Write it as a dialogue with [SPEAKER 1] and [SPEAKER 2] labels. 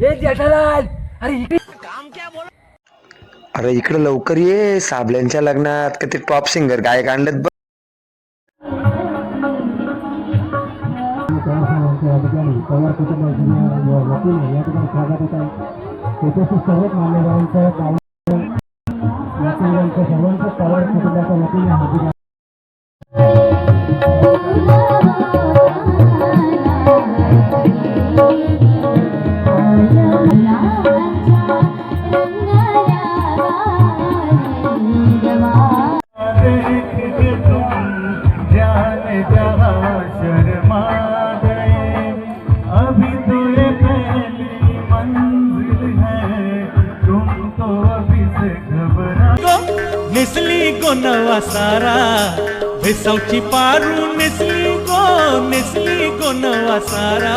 [SPEAKER 1] हे जेठालाल, अरे इकडे
[SPEAKER 2] अरे इकडे लवकर ये, साबल्यांच्या लग्नात का ते टॉप सिंगर गायक आणलेत बघ.
[SPEAKER 3] पवार कुटुंबाच्या वतीने या ठिकाणी स्वागत होत आहे. उपस्थित सर्वच मान्यवरांचं सर्वांचं पवार कुटुंबाच्या वतीने हार्दिक
[SPEAKER 4] नेसली गो नवा सारा भेसावची पारू नेसली गो नवा सारा